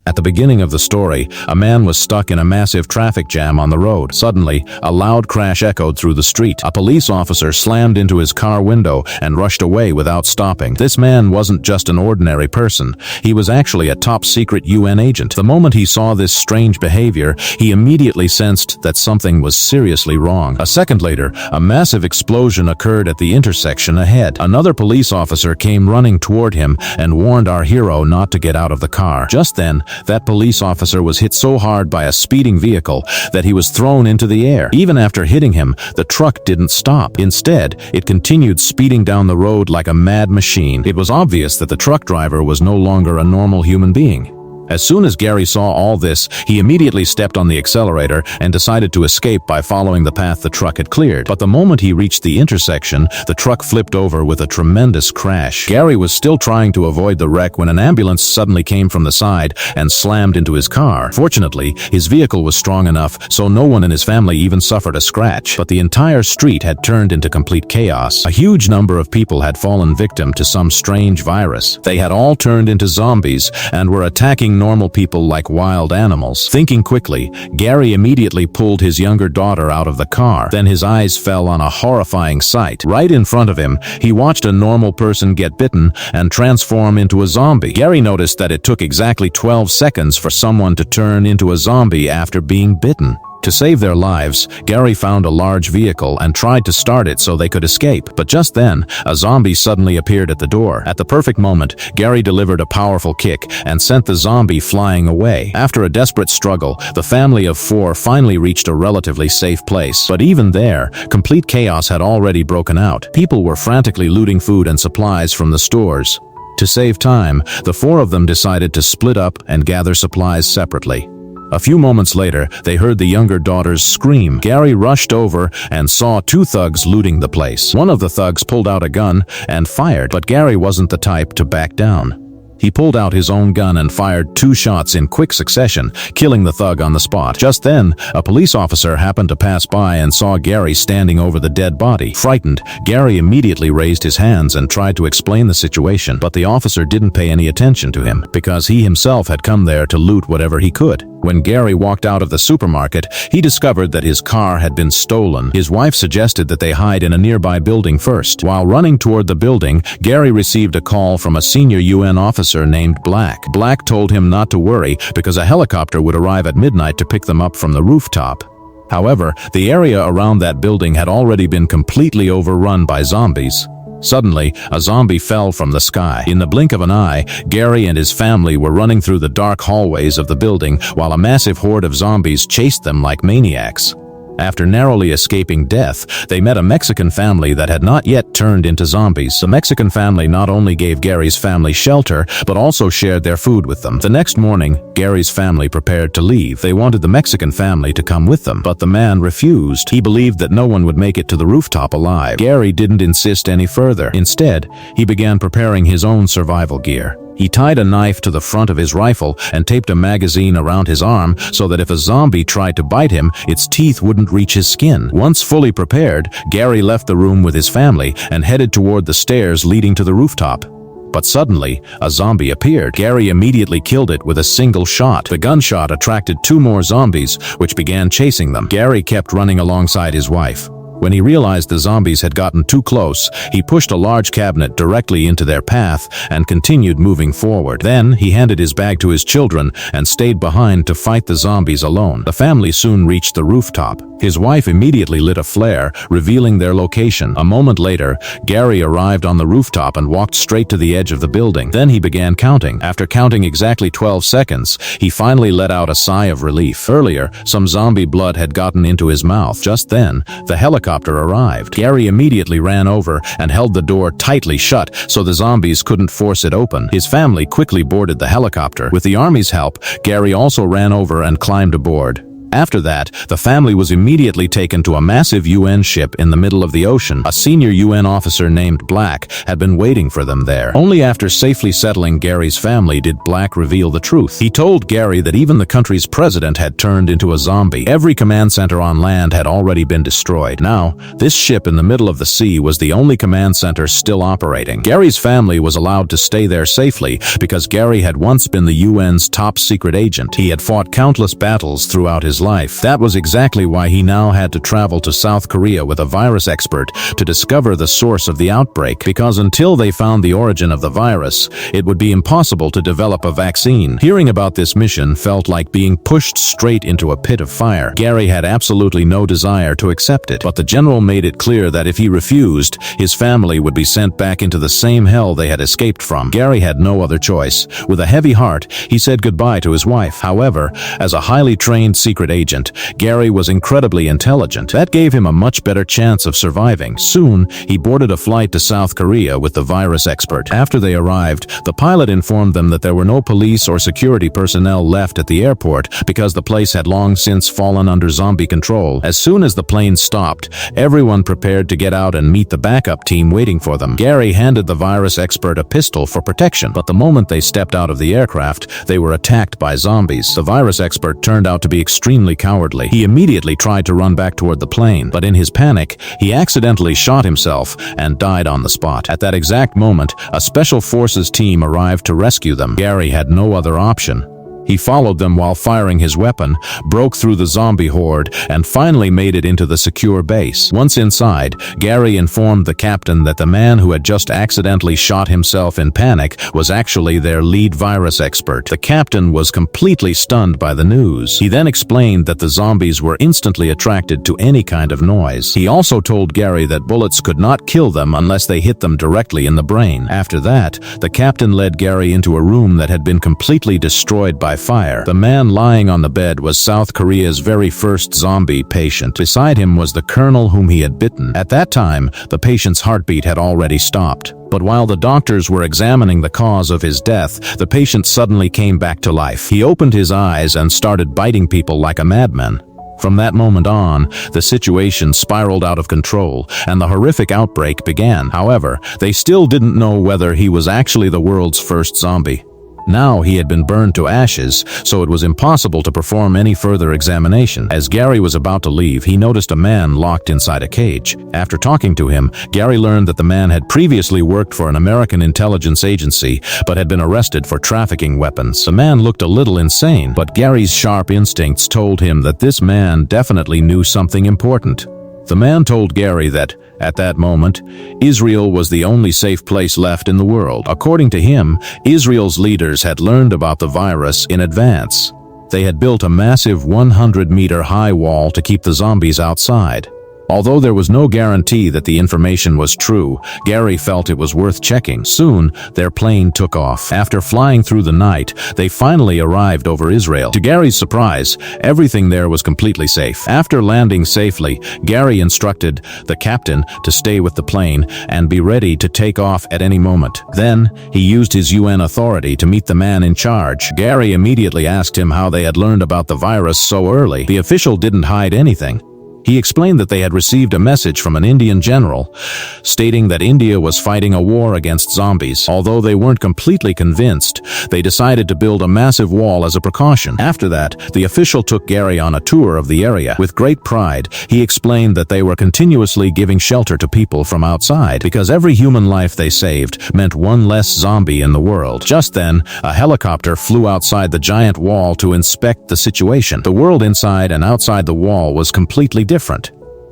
At the beginning of the story, a man was stuck in a massive traffic jam on the road. Suddenly, a loud crash echoed through the street. A police officer slammed into his car window and rushed away without stopping. This man wasn't just an ordinary person. He was actually a top-secret UN agent. The moment he saw this strange behavior, he immediately sensed that something was seriously wrong. A second later, a massive explosion occurred at the intersection ahead. Another police officer came running toward him and warned our hero not to get out of the car. Just then, that police officer was hit so hard by a speeding vehicle that he was thrown into the air. Even after hitting him, the truck didn't stop. Instead, it continued speeding down the road like a mad machine. It was obvious that the truck driver was no longer a normal human being. As soon as Gerry saw all this, he immediately stepped on the accelerator and decided to escape by following the path the truck had cleared. But the moment he reached the intersection, the truck flipped over with a tremendous crash. Gerry was still trying to avoid the wreck when an ambulance suddenly came from the side and slammed into his car. Fortunately, his vehicle was strong enough, so no one in his family even suffered a scratch. But the entire street had turned into complete chaos. A huge number of people had fallen victim to some strange virus. They had all turned into zombies and were attacking normal people like wild animals. Thinking quickly, Gerry immediately pulled his younger daughter out of the car. Then his eyes fell on a horrifying sight. Right in front of him, he watched a normal person get bitten and transform into a zombie. Gerry noticed that it took exactly 12 seconds for someone to turn into a zombie after being bitten. To save their lives, Gerry found a large vehicle and tried to start it so they could escape. But just then, a zombie suddenly appeared at the door. At the perfect moment, Gerry delivered a powerful kick and sent the zombie flying away. After a desperate struggle, the family of 4 finally reached a relatively safe place. But even there, complete chaos had already broken out. People were frantically looting food and supplies from the stores. To save time, the 4 of them decided to split up and gather supplies separately. A few moments later, they heard the younger daughter's scream. Gerry rushed over and saw 2 thugs looting the place. One of the thugs pulled out a gun and fired, but Gerry wasn't the type to back down. He pulled out his own gun and fired 2 shots in quick succession, killing the thug on the spot. Just then, a police officer happened to pass by and saw Gerry standing over the dead body. Frightened, Gerry immediately raised his hands and tried to explain the situation, but the officer didn't pay any attention to him, because he himself had come there to loot whatever he could. When Gerry walked out of the supermarket, he discovered that his car had been stolen. His wife suggested that they hide in a nearby building first. While running toward the building, Gerry received a call from a senior UN officer named Black. Black told him not to worry because a helicopter would arrive at midnight to pick them up from the rooftop. However, the area around that building had already been completely overrun by zombies. Suddenly, a zombie fell from the sky. In the blink of an eye, Gerry and his family were running through the dark hallways of the building while a massive horde of zombies chased them like maniacs. After narrowly escaping death, they met a Mexican family that had not yet turned into zombies. The Mexican family not only gave Gerry's family shelter, but also shared their food with them. The next morning, Gerry's family prepared to leave. They wanted the Mexican family to come with them, but the man refused. He believed that no one would make it to the rooftop alive. Gerry didn't insist any further. Instead, he began preparing his own survival gear. He tied a knife to the front of his rifle and taped a magazine around his arm so that if a zombie tried to bite him, its teeth wouldn't reach his skin. Once fully prepared, Gerry left the room with his family and headed toward the stairs leading to the rooftop. But suddenly, a zombie appeared. Gerry immediately killed it with a single shot. The gunshot attracted 2 more zombies, which began chasing them. Gerry kept running alongside his wife. When he realized the zombies had gotten too close, he pushed a large cabinet directly into their path and continued moving forward. Then, he handed his bag to his children and stayed behind to fight the zombies alone. The family soon reached the rooftop. His wife immediately lit a flare, revealing their location. A moment later, Gerry arrived on the rooftop and walked straight to the edge of the building. Then he began counting. After counting exactly 12 seconds, he finally let out a sigh of relief. Earlier, some zombie blood had gotten into his mouth. Just then, the helicopter arrived. Gerry immediately ran over and held the door tightly shut so the zombies couldn't force it open. His family quickly boarded the helicopter. With the army's help, Gerry also ran over and climbed aboard. After that, the family was immediately taken to a massive UN ship in the middle of the ocean. A senior UN officer named Black had been waiting for them there. Only after safely settling Gerry's family did Black reveal the truth. He told Gerry that even the country's president had turned into a zombie. Every command center on land had already been destroyed. Now, this ship in the middle of the sea was the only command center still operating. Gerry's family was allowed to stay there safely because Gerry had once been the UN's top secret agent. He had fought countless battles throughout his life. That was exactly why he now had to travel to South Korea with a virus expert to discover the source of the outbreak, because until they found the origin of the virus, it would be impossible to develop a vaccine. Hearing about this mission felt like being pushed straight into a pit of fire. Gerry had absolutely no desire to accept it, but the general made it clear that if he refused, his family would be sent back into the same hell they had escaped from. Gerry had no other choice. With a heavy heart, he said goodbye to his wife. However, as a highly trained secret agent, Gerry was incredibly intelligent. That gave him a much better chance of surviving. Soon, he boarded a flight to South Korea with the virus expert. After they arrived, the pilot informed them that there were no police or security personnel left at the airport because the place had long since fallen under zombie control. As soon as the plane stopped, everyone prepared to get out and meet the backup team waiting for them. Gerry handed the virus expert a pistol for protection, but the moment they stepped out of the aircraft, they were attacked by zombies. The virus expert turned out to be extremely cowardly. He immediately tried to run back toward the plane, but in his panic, he accidentally shot himself and died on the spot. At that exact moment, a special forces team arrived to rescue them. Gerry had no other option. He followed them while firing his weapon, broke through the zombie horde, and finally made it into the secure base. Once inside, Gerry informed the captain that the man who had just accidentally shot himself in panic was actually their lead virus expert. The captain was completely stunned by the news. He then explained that the zombies were instantly attracted to any kind of noise. He also told Gerry that bullets could not kill them unless they hit them directly in the brain. After that, the captain led Gerry into a room that had been completely destroyed by fire. The man lying on the bed was South Korea's very first zombie patient. Beside him was the colonel whom he had bitten. At that time, the patient's heartbeat had already stopped. But while the doctors were examining the cause of his death, the patient suddenly came back to life. He opened his eyes and started biting people like a madman. From that moment on, the situation spiraled out of control, and the horrific outbreak began. However, they still didn't know whether he was actually the world's first zombie. Now he had been burned to ashes, so it was impossible to perform any further examination. As Gerry was about to leave, he noticed a man locked inside a cage. After talking to him, Gerry learned that the man had previously worked for an American intelligence agency, but had been arrested for trafficking weapons. The man looked a little insane, but Gerry's sharp instincts told him that this man definitely knew something important. The man told Gerry that, at that moment, Israel was the only safe place left in the world. According to him, Israel's leaders had learned about the virus in advance. They had built a massive 100-meter-high wall to keep the zombies outside. Although there was no guarantee that the information was true, Gerry felt it was worth checking. Soon, their plane took off. After flying through the night, they finally arrived over Israel. To Gerry's surprise, everything there was completely safe. After landing safely, Gerry instructed the captain to stay with the plane and be ready to take off at any moment. Then, he used his UN authority to meet the man in charge. Gerry immediately asked him how they had learned about the virus so early. The official didn't hide anything. He explained that they had received a message from an Indian general stating that India was fighting a war against zombies. Although they weren't completely convinced, they decided to build a massive wall as a precaution. After that, the official took Gerry on a tour of the area. With great pride, he explained that they were continuously giving shelter to people from outside because every human life they saved meant one less zombie in the world. Just then, a helicopter flew outside the giant wall to inspect the situation. The world inside and outside the wall was completely different.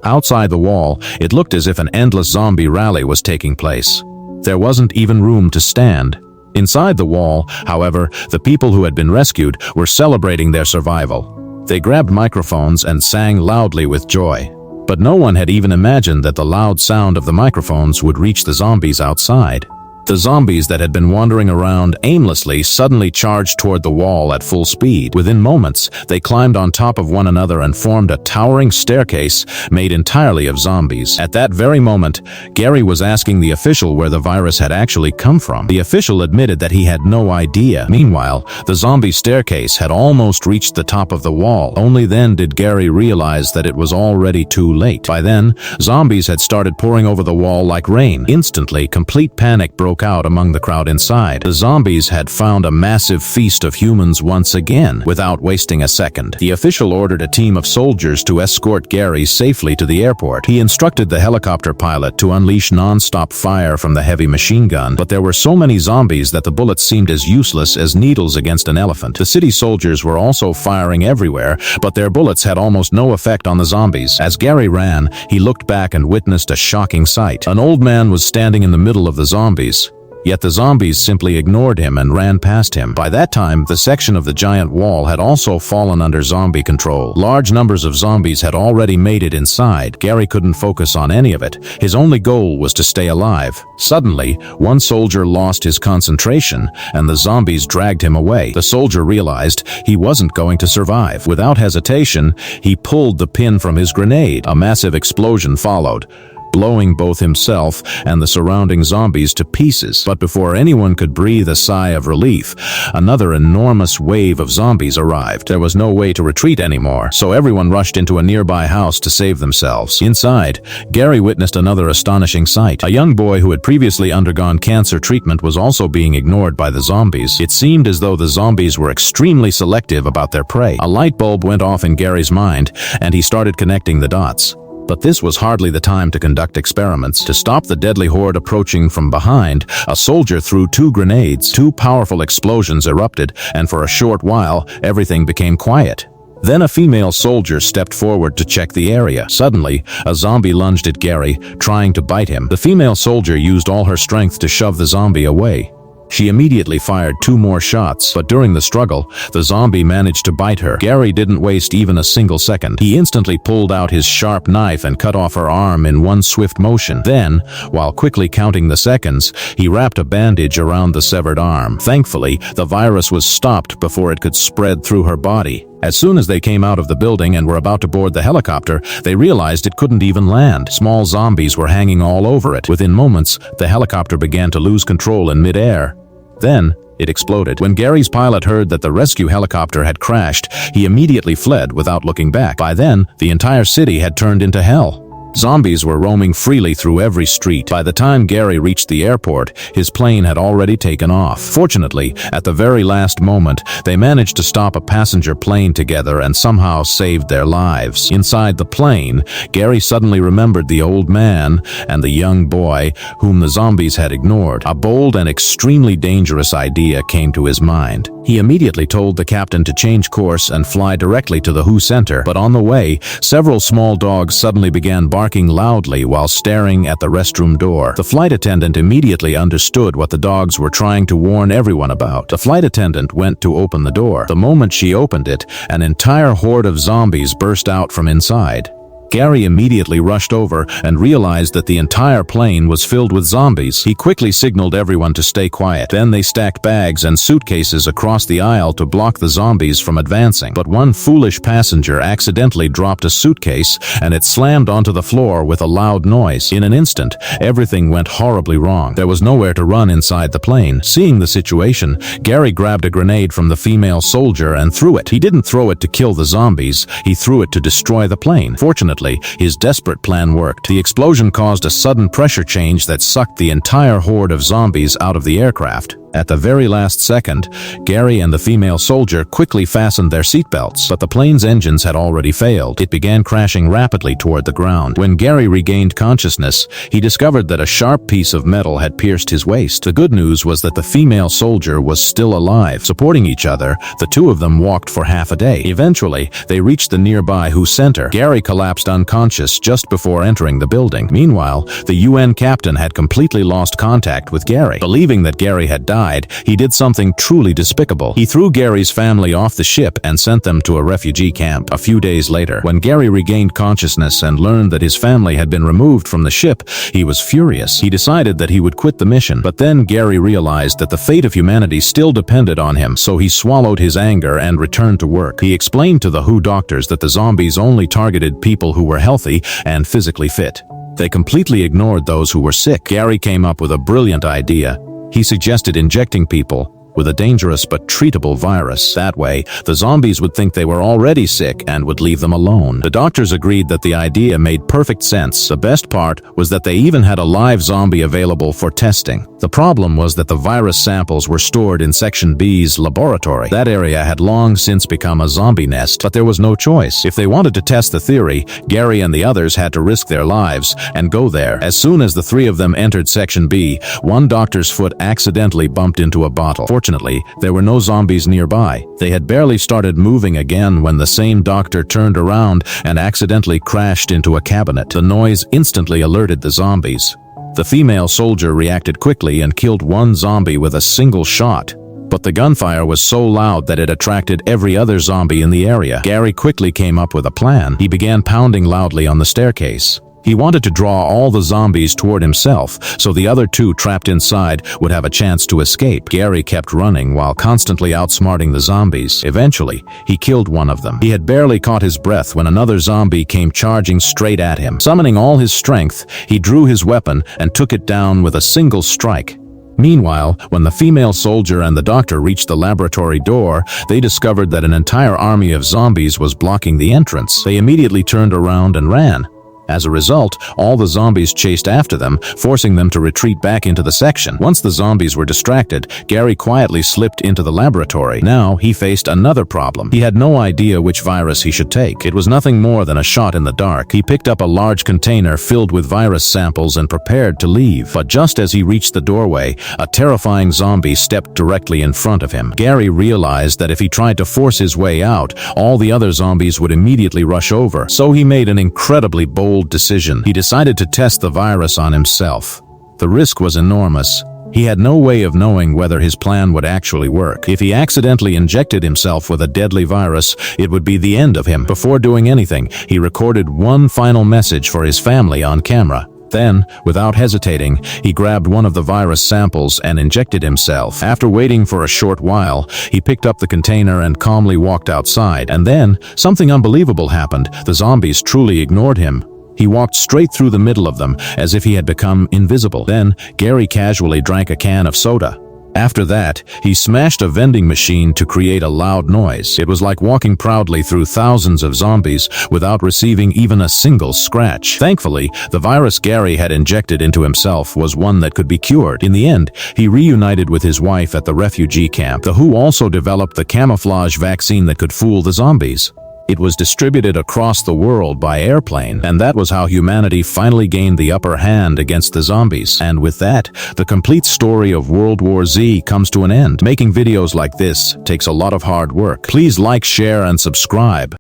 Outside the wall, it looked as if an endless zombie rally was taking place. There wasn't even room to stand. Inside the wall, however, the people who had been rescued were celebrating their survival. They grabbed microphones and sang loudly with joy. But no one had even imagined that the loud sound of the microphones would reach the zombies outside. The zombies that had been wandering around aimlessly suddenly charged toward the wall at full speed. Within moments, they climbed on top of one another and formed a towering staircase made entirely of zombies. At that very moment, Gerry was asking the official where the virus had actually come from. The official admitted that he had no idea. Meanwhile, the zombie staircase had almost reached the top of the wall. Only then did Gerry realize that it was already too late. By then, zombies had started pouring over the wall like rain. Instantly, complete panic broke out among the crowd inside. The zombies had found a massive feast of humans once again. Without wasting a second, the official ordered a team of soldiers to escort Gerry safely to the airport. He instructed the helicopter pilot to unleash non-stop fire from the heavy machine gun, but there were so many zombies that the bullets seemed as useless as needles against an elephant. The city soldiers were also firing everywhere, but their bullets had almost no effect on the zombies. As Gerry ran, he looked back and witnessed a shocking sight. An old man was standing in the middle of the zombies. Yet the zombies simply ignored him and ran past him. By that time, the section of the giant wall had also fallen under zombie control. Large numbers of zombies had already made it inside. Gerry couldn't focus on any of it. His only goal was to stay alive. Suddenly, one soldier lost his concentration, and the zombies dragged him away. The soldier realized he wasn't going to survive. Without hesitation, he pulled the pin from his grenade. A massive explosion followed, blowing both himself and the surrounding zombies to pieces. But before anyone could breathe a sigh of relief, another enormous wave of zombies arrived. There was no way to retreat anymore, so everyone rushed into a nearby house to save themselves. Inside, Gerry witnessed another astonishing sight. A young boy who had previously undergone cancer treatment was also being ignored by the zombies. It seemed as though the zombies were extremely selective about their prey. A light bulb went off in Gerry's mind, and he started connecting the dots. But this was hardly the time to conduct experiments. To stop the deadly horde approaching from behind, a soldier threw 2 grenades. 2 powerful explosions erupted, and for a short while, everything became quiet. Then a female soldier stepped forward to check the area. Suddenly, a zombie lunged at Gerry, trying to bite him. The female soldier used all her strength to shove the zombie away. She immediately fired 2 more shots, but during the struggle, the zombie managed to bite her. Gerry didn't waste even a single second. He instantly pulled out his sharp knife and cut off her arm in one swift motion. Then, while quickly counting the seconds, he wrapped a bandage around the severed arm. Thankfully, the virus was stopped before it could spread through her body. As soon as they came out of the building and were about to board the helicopter, they realized it couldn't even land. Small zombies were hanging all over it. Within moments, the helicopter began to lose control in mid-air. Then, it exploded. When Gerry's pilot heard that the rescue helicopter had crashed, he immediately fled without looking back. By then, the entire city had turned into hell. Zombies were roaming freely through every street. By the time Gerry reached the airport, his plane had already taken off. Fortunately, at the very last moment, they managed to stop a passenger plane together and somehow saved their lives. Inside the plane, Gerry suddenly remembered the old man and the young boy whom the zombies had ignored. A bold and extremely dangerous idea came to his mind. He immediately told the captain to change course and fly directly to the WHO center, but on the way, several small dogs suddenly began barking loudly while staring at the restroom door. The flight attendant immediately understood what the dogs were trying to warn everyone about. The flight attendant went to open the door. The moment she opened it, an entire horde of zombies burst out from inside. Gerry immediately rushed over and realized that the entire plane was filled with zombies. He quickly signaled everyone to stay quiet. Then they stacked bags and suitcases across the aisle to block the zombies from advancing. But one foolish passenger accidentally dropped a suitcase, and it slammed onto the floor with a loud noise. In an instant, everything went horribly wrong. There was nowhere to run inside the plane. Seeing the situation, Gerry grabbed a grenade from the female soldier and threw it. He didn't throw it to kill the zombies. He threw it to destroy the plane. Fortunately, his desperate plan worked. The explosion caused a sudden pressure change that sucked the entire horde of zombies out of the aircraft. At the very last second, Gerry and the female soldier quickly fastened their seatbelts, but the plane's engines had already failed. It began crashing rapidly toward the ground. When Gerry regained consciousness, he discovered that a sharp piece of metal had pierced his waist. The good news was that the female soldier was still alive. Supporting each other, the two of them walked for half a day. Eventually, they reached the nearby WHO center. Gerry collapsed unconscious just before entering the building. Meanwhile, the UN captain had completely lost contact with Gerry. Believing that Gerry had died, died, he did something truly despicable. He threw Gerry's family off the ship and sent them to a refugee camp. A few days later, when Gerry regained consciousness and learned that his family had been removed from the ship, he was furious. He decided that he would quit the mission. But then Gerry realized that the fate of humanity still depended on him, so he swallowed his anger and returned to work. He explained to the WHO doctors that the zombies only targeted people who were healthy and physically fit. They completely ignored those who were sick. Gerry came up with a brilliant idea. He suggested injecting people with a dangerous but treatable virus. That way, the zombies would think they were already sick and would leave them alone. The doctors agreed that the idea made perfect sense. The best part was that they even had a live zombie available for testing. The problem was that the virus samples were stored in Section B's laboratory. That area had long since become a zombie nest, but there was no choice. If they wanted to test the theory, Gerry and the others had to risk their lives and go there. As soon as the three of them entered Section B, one doctor's foot accidentally bumped into a bottle. Fortunately, there were no zombies nearby. They had barely started moving again when the same doctor turned around and accidentally crashed into a cabinet. The noise instantly alerted the zombies. The female soldier reacted quickly and killed one zombie with a single shot. But the gunfire was so loud that it attracted every other zombie in the area. Gerry quickly came up with a plan. He began pounding loudly on the staircase. He wanted to draw all the zombies toward himself, so the other two trapped inside would have a chance to escape. Gerry kept running while constantly outsmarting the zombies. Eventually, he killed one of them. He had barely caught his breath when another zombie came charging straight at him. Summoning all his strength, he drew his weapon and took it down with a single strike. Meanwhile, when the female soldier and the doctor reached the laboratory door, they discovered that an entire army of zombies was blocking the entrance. They immediately turned around and ran. As a result, all the zombies chased after them, forcing them to retreat back into the section. Once the zombies were distracted, Gerry quietly slipped into the laboratory. Now, he faced another problem. He had no idea which virus he should take. It was nothing more than a shot in the dark. He picked up a large container filled with virus samples and prepared to leave. But just as he reached the doorway, a terrifying zombie stepped directly in front of him. Gerry realized that if he tried to force his way out, all the other zombies would immediately rush over. So he made an incredibly bold decision. He decided to test the virus on himself. The risk was enormous. He had no way of knowing whether his plan would actually work. If he accidentally injected himself with a deadly virus, it would be the end of him. Before doing anything, he recorded one final message for his family on camera. Then, without hesitating, he grabbed one of the virus samples and injected himself. After waiting for a short while, he picked up the container and calmly walked outside. And then, something unbelievable happened. The zombies truly ignored him. He walked straight through the middle of them, as if he had become invisible. Then, Gerry casually drank a can of soda. After that, he smashed a vending machine to create a loud noise. It was like walking proudly through thousands of zombies without receiving even a single scratch. Thankfully, the virus Gerry had injected into himself was one that could be cured. In the end, he reunited with his wife at the refugee camp. The WHO also developed the camouflage vaccine that could fool the zombies. It was distributed across the world by airplane, and that was how humanity finally gained the upper hand against the zombies. And with that, the complete story of World War Z comes to an end. Making videos like this takes a lot of hard work. Please like, share, and subscribe.